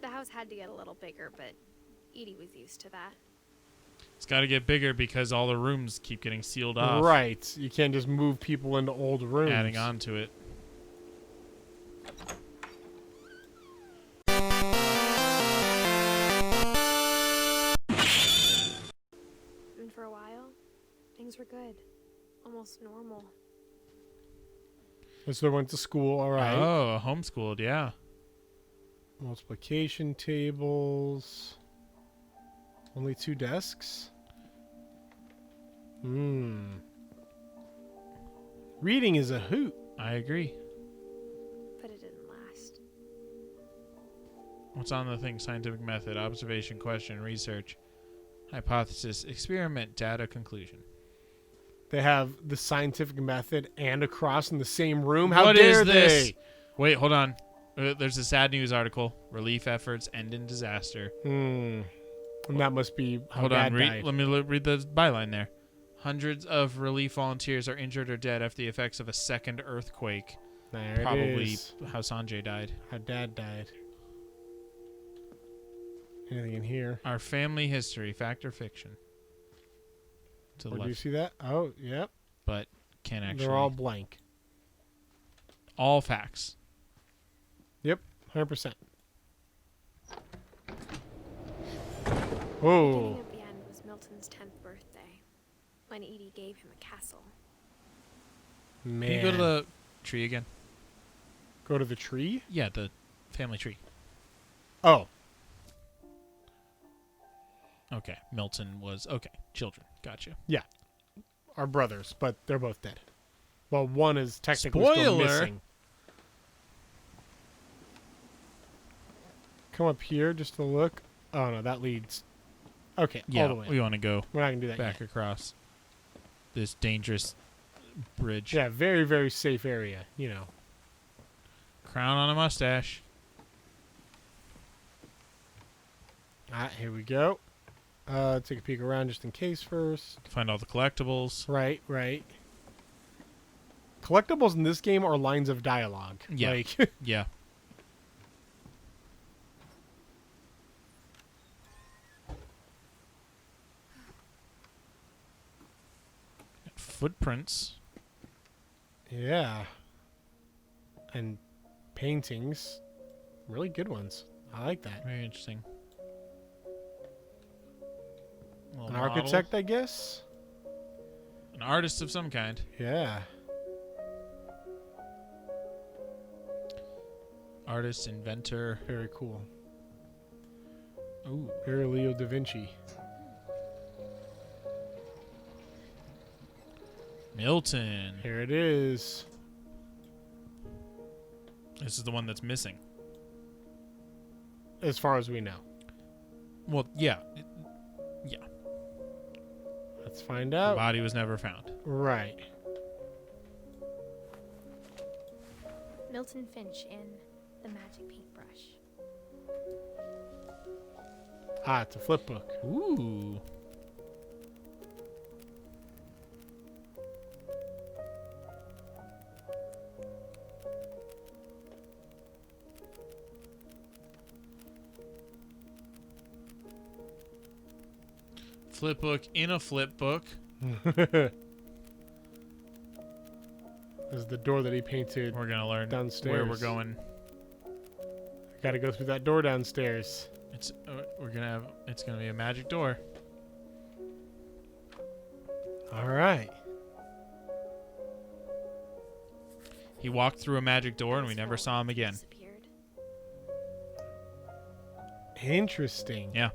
The house had to get a little bigger, but Edie was used to that. It's got to get bigger because all the rooms keep getting sealed off. Right. You can't just move people into old rooms. Adding on to it. And for a while, things were good. Almost normal. So they went to school, all right. Oh, homeschooled, yeah. Multiplication tables. Only 2 desks. Reading is a hoot. I agree. But it didn't last. What's on the thing? Scientific method, observation, question, research, hypothesis, experiment, data, conclusion. They have the scientific method and a cross in the same room. How What dare is this? they? Wait, hold on. There's a sad news article. Relief efforts end in disaster. And that must be how Hold Dad on. died. Let me read the byline there. Hundreds of relief volunteers are injured or dead after the effects of a second earthquake. There Probably it is. how Sanjay died. How Dad died. Anything in here? Our family history, fact or fiction? To the Oh, do you left, see that? Oh, yep. but can't actually. They're all blank. all facts. Yep, 100%. The Oh, beginning of the end was Milton's 10th birthday, when Edie gave him a castle. man. Can you go to the tree again? Go to the tree? Yeah, the family tree. Oh, Okay, Milton was okay. Children, gotcha. our brothers, but they're both dead. Well, one is technically still Spoiler! missing. Come up here just to look. Oh, no, that leads... Okay, Yeah, all the way. we want to go We're not going to do that back yet. across this dangerous bridge. Yeah, very, very safe area, you know. Crown on a mustache. Here we go. Take a peek around just in case first. Find all the collectibles. Right, right. Collectibles in this game are lines of dialogue. Yeah. Like, Yeah. Footprints. yeah. And paintings. Really good ones. I like that. Very interesting. Little An model. architect, I guess? An artist of some kind. Yeah. Artist, inventor. Very cool. Ooh. Very Leo da Vinci. Milton. Here it is. This is the one that's missing. As far as we know. Well, yeah. Yeah. Let's find The out. body was never found. Right. Milton Finch in The Magic Paintbrush. Ah, it's a flip book. Ooh. Flip book in a flip book. This is the door that he painted. We're gonna learn Downstairs. where we're going. Got to go through that door downstairs. It's it's gonna be a magic door. All right. He walked through a magic door and we never saw him again. Disappeared. Interesting. Yeah.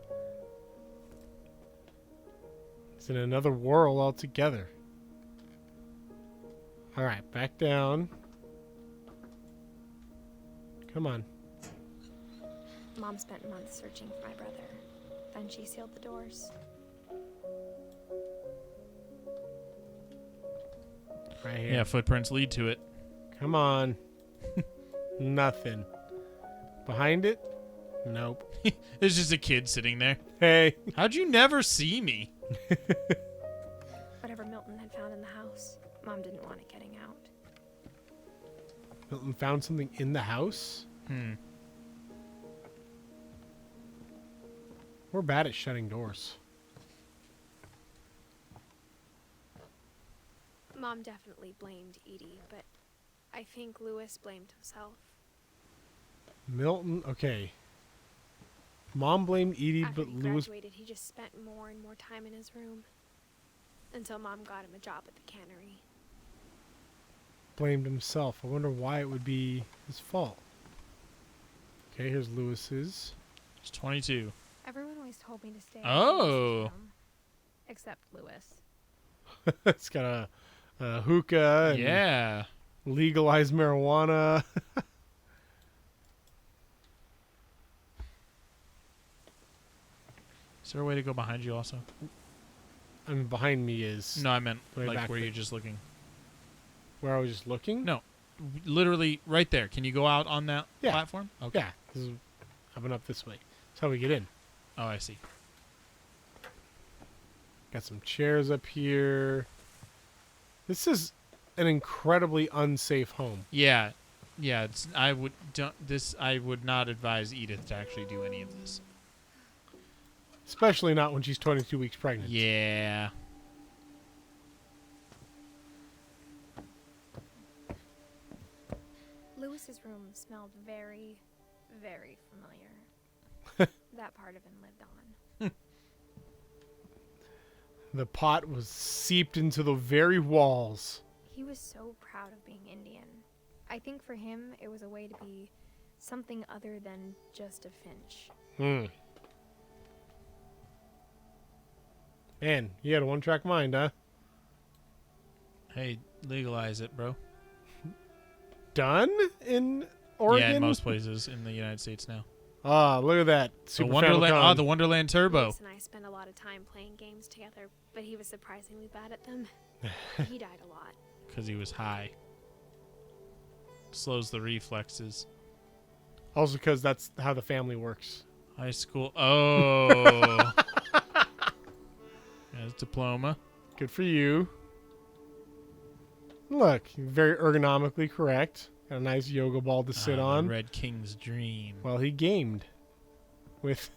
It's in another world altogether. All right, back down. Come on. Mom spent months searching for my brother. Then she sealed the doors. Right here. Yeah, footprints lead to it. Come on. Nothing. Behind it? Nope. There's just a kid sitting there. Hey. How'd you never see me? Whatever Milton had found in the house, Mom didn't want it getting out. Milton found something in the house? We're bad at shutting doors. Mom definitely blamed Edie, but I think Lewis blamed himself. Milton, okay. Mom blamed Edie, After but he Lewis graduated, he just spent more and more time in his room. Until Mom got him a job at the cannery. blamed himself. I wonder why it would be his fault. Okay, here's Lewis's. It's 22. Everyone always told me to stay Oh. in Lewis's room, except Lewis. It's got a hookah and Yeah. legalized marijuana. Is there a way to go behind you also? I mean, behind me is No, I meant Way like back where there. you're just looking. where I was just looking. No. Literally right there. Can you go out on that Yeah. platform? Okay. Yeah, this is, I've been up this way. That's how we get in. Oh, I see. Got some chairs up here. This is an incredibly unsafe home. Yeah. Yeah, I would not advise Edith to actually do any of this. Especially not when she's 22 weeks pregnant. Yeah. Lewis's room smelled very, very familiar. That part of him lived on. The pot was seeped into the very walls. He was so proud of being Indian. I think for him, it was a way to be something other than just a Finch. Man, you had a one-track mind, huh? Hey, legalize it, bro. Done in Oregon? Yeah, in most places in the United States now. Ah, look at that. The Super Wonderland, Famicom. the Wonderland Turbo. Lewis and I spent a lot of time playing games together, but he was surprisingly bad at them. He died a lot. Because he was high. Slows the reflexes. Also because that's how the family works. High school. Oh. Has diploma. Good for you. Look, very ergonomically correct. Got a nice yoga ball to sit The on. Red King's dream. Well, he gamed with...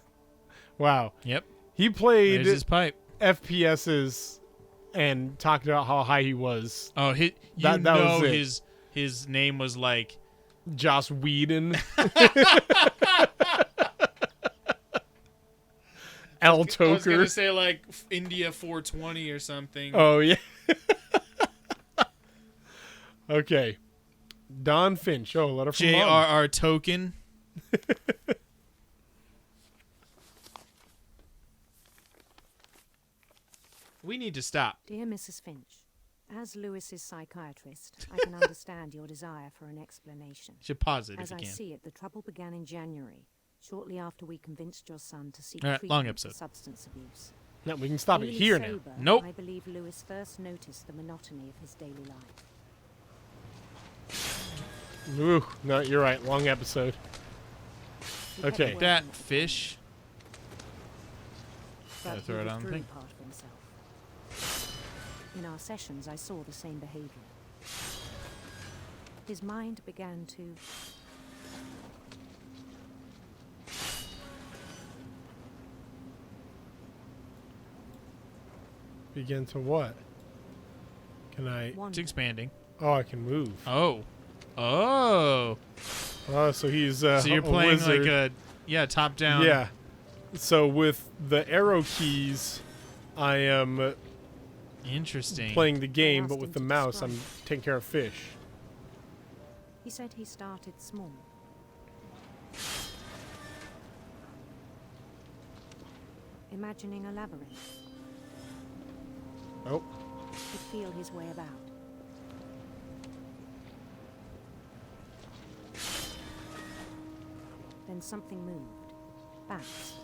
Wow. Yep. He played There's his pipe. FPSs and talked about how high he was. Oh, That was it. his name was like Joss Whedon. Al I was gonna Toker. say like India 420 or something. Oh, yeah. Okay. Don Finch. Oh, letter from Mom. J.R.R. Token. We need to stop. Dear Mrs. Finch, as Lewis's psychiatrist, I can understand your desire for an explanation. Should pause it As if I you can. see it, the trouble began in January, shortly after we convinced your son to seek All right, long treatment for episode. substance abuse. No, we can stop it Being here now. sober, Nope. I believe Lewis first noticed the monotony of his daily life. Ooh, no, you're right. Long episode. He kept Okay. working That at fish. but Gotta throw he it on the withdrew thing. part of himself. In our sessions, I saw the same behavior. His mind began to Begin to what? Can I... It's wander. expanding. Oh, I can move. Oh. Oh. Oh, so he's So you're a playing wizard. like a top down. Yeah. So with the arrow keys, I am Interesting. playing the game, asked but him with the to mouse, I'm describe. taking care of fish. He said he started small. Imagining a labyrinth, Oh, he'd feel his way about. Then something moved. Bats.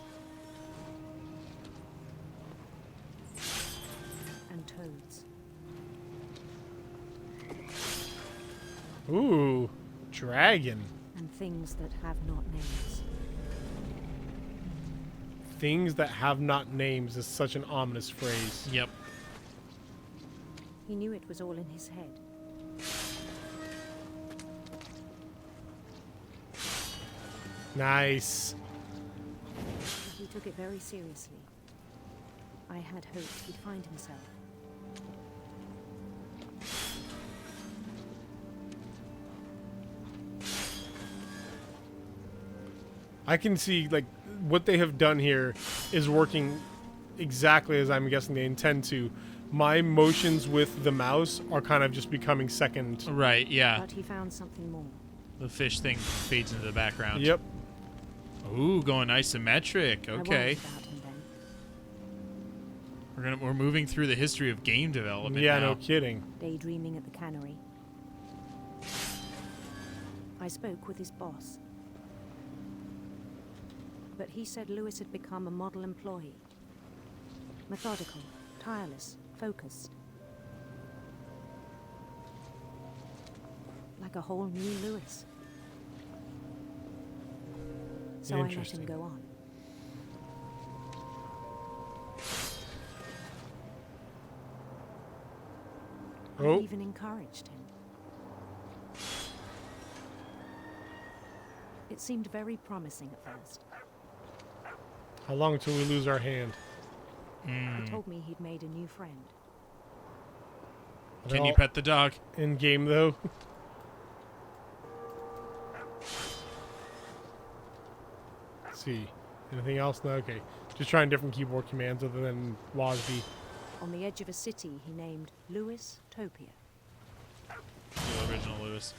And toads. ooh, dragon. And things that have not names. Things that have not names is such an ominous phrase. Yep. He knew it was all in his head. Nice. He'd took it very seriously. I had hoped he'd find himself. I can see, like, what they have done here is working exactly as I'm guessing they intend to. My motions with the mouse are kind of just becoming second. Right, yeah. But he found something more. The fish thing fades into the background. Yep. Ooh, going isometric. I Okay. worried about him then. We're moving through the history of game development Yeah, now. no kidding. Daydreaming at the cannery. I spoke with his boss. But he said Lewis had become a model employee. Methodical, tireless, focused. Like a whole new Lewis. So I let him Interesting. go on. Oh. I even encouraged him. It seemed very promising at first. How long until we lose our hand? He told me he'd made a new friend. Can you Well, pet the dog? in game though? Let's see. Anything else? No, okay. Just trying different keyboard commands other than WASD. On the edge of a city he named Lewis Topia. The original Lewis.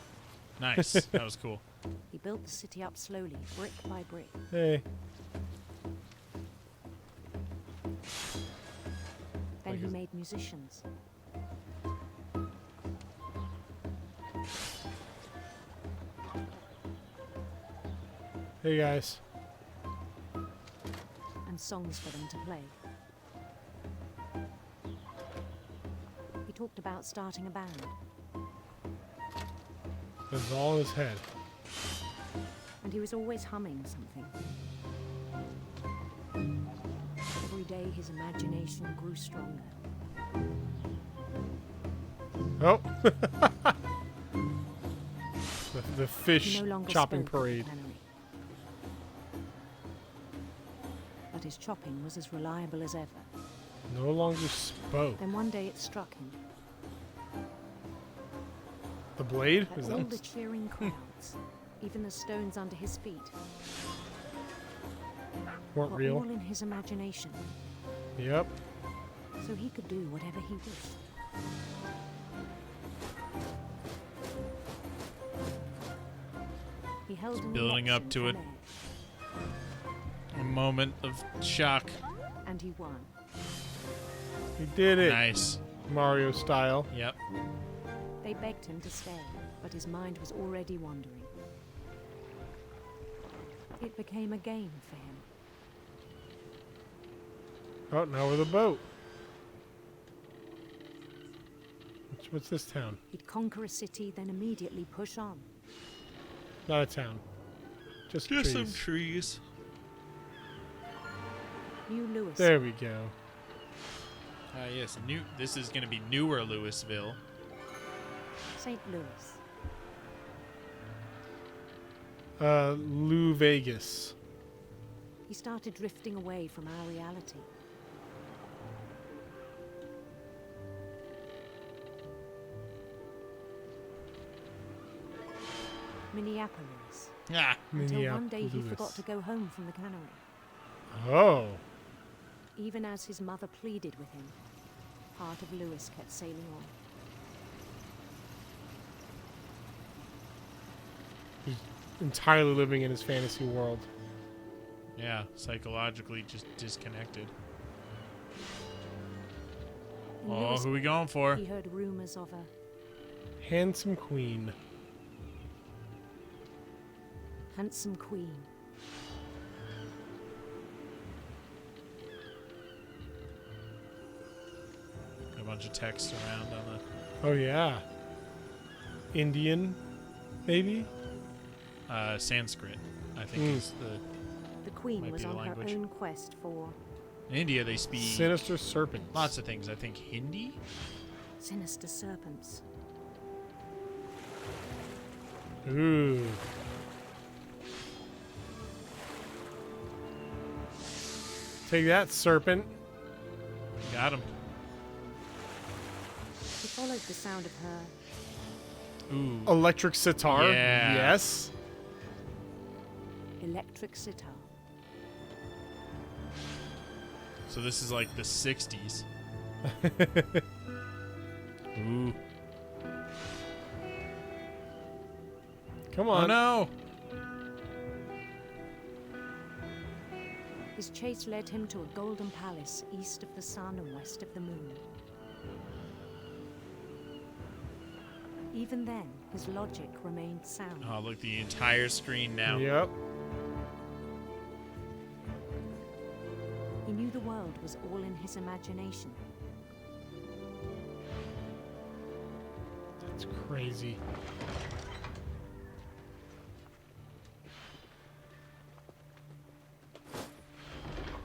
Nice. That was cool. He built the city up slowly, brick by brick. Hey. Then Like he his- made musicians. Hey guys. And songs for them to play. He talked about starting a band. That's all in his head. And he was always humming something. Every day his imagination grew stronger. Oh. the He fish no longer chopping spoke at the parade. cannery. But his chopping was as reliable as ever. No longer spoke. Then one day it struck him. The blade? That Is all that the cheering crowds, even the stones under his feet, weren't were real? all in his imagination. Yep. So he could do whatever he wished. He held an building up election to for it. mayor, A moment of shock. and he won. He did it. Nice. Mario style. Yep. They begged him to stay, but his mind was already wandering. It became a game for him. Oh, now we're the boat. What's this town? He'd conquer a city, then immediately push on. Not a town. Just Just trees. some trees. New Lewis. There we go. Yes. This is going to be newer Lewisville. St. Louis. Lou Vegas. He started drifting away from our reality. Minneapolis. Ah. Until one day he Minneapolis. forgot to go home from the cannery. Oh. Even as his mother pleaded with him, part of Lewis kept sailing on. He's entirely living in his fantasy world. Yeah. Psychologically just disconnected. In Oh, Lewis, who we going for? he heard rumors of a Handsome queen. handsome queen. A bunch of text around on Oh, yeah. Indian, maybe? the Sanskrit, I think Mm. is the... The queen Might was be the on her language. own quest for In India, they speak Sinister serpents. lots of things. I think Hindi? sinister serpents. Ooh. Take that, serpent. Got him. He followed the sound of her Ooh. Electric sitar. Yeah. Yes. electric sitar. So this is like the 60s. Ooh. Come Oh on. no! His chase led him to a golden palace east of the sun and west of the moon. Even then, his logic remained sound. Oh, look, the entire screen now. Yep. He knew the world was all in his imagination. That's crazy.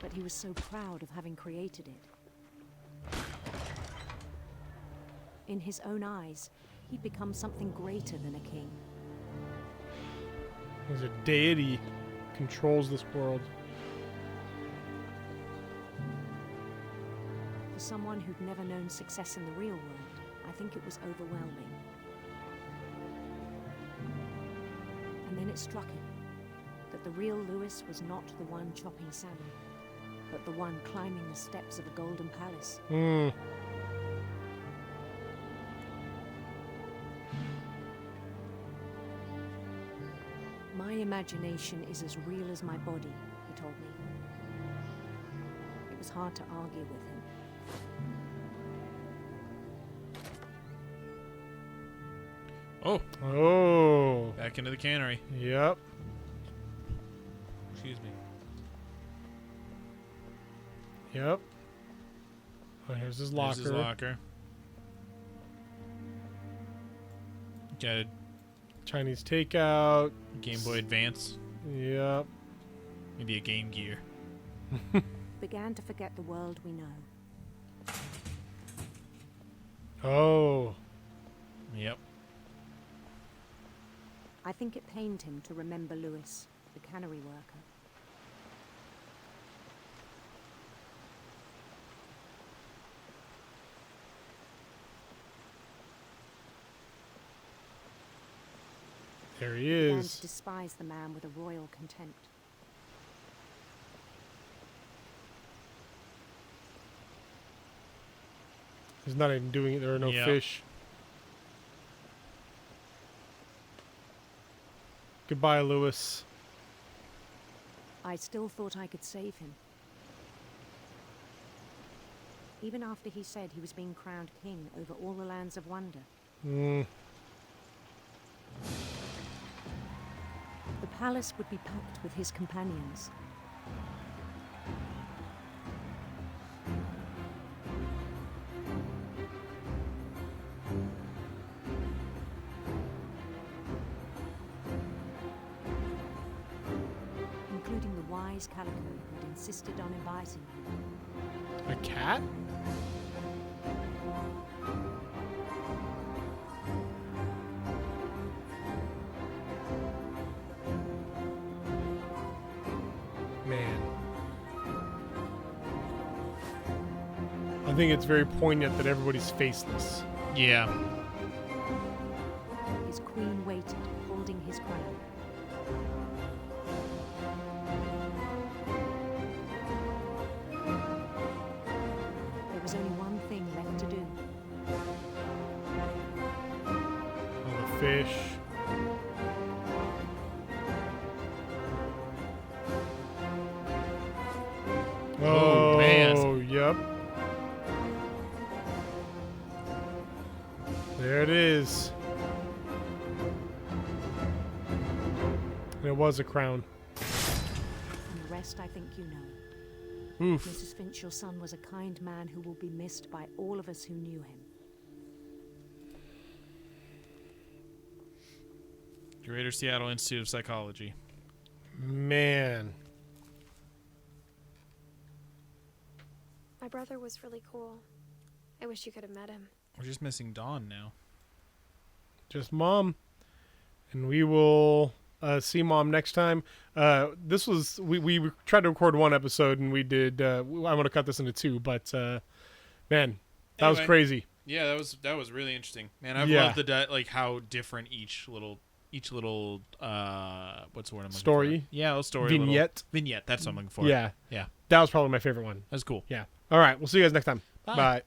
But he was so proud of having created it. In his own eyes, he'd become something greater than a king. There's a deity controls this world. For someone who'd never known success in the real world, I think it was overwhelming. And then it struck him that the real Lewis was not the one chopping salmon, but the one climbing the steps of a golden palace. Hmm. My imagination is as real as my body, he told me. It was hard to argue with him. Oh, Oh. back into the cannery. Yep. Excuse me. Yep. Oh, here's his locker. There's his locker. Got a Chinese takeout. Game Boy Advance. Yep. Maybe a Game Gear. Began to forget the world we know. Oh. Yep. I think it pained him to remember Lewis, the cannery worker. There he He began is. to despise the man with a royal contempt. He's not even doing it. There are no Yep. fish. Goodbye, Lewis. I still thought I could save him. Even after he said he was being crowned king over all the lands of wonder. Hmm. The palace would be packed with his companions. Including the wise Calico who'd insisted on inviting him. A cat? Man. I think it's very poignant that everybody's faceless. Yeah. His queen waited, holding his crown. There was only one thing left to do. Oh, the fish. Oh, man. Oh, yep. There it is. And it was a crown. And the rest I think you know. Oof. Mrs. Finch, your son was a kind man who will be missed by all of us who knew him. Greater Seattle Institute of Psychology. Man. My brother was really cool. I wish you could have met him. We're just missing Dawn now. Just Mom. And we will see Mom next time. This was we tried to record one episode and we did. I want to cut this into two, but man, that was Anyway. crazy. Yeah, that was really interesting, man. I've Yeah. loved like how different each little what's the word I'm looking Story? for? Yeah, a story Vignette. Vignette. That's what I'm looking for. Yeah, Yeah, that was probably my favorite one. that's cool. Yeah. All right, we'll see you guys next time. Bye. Bye.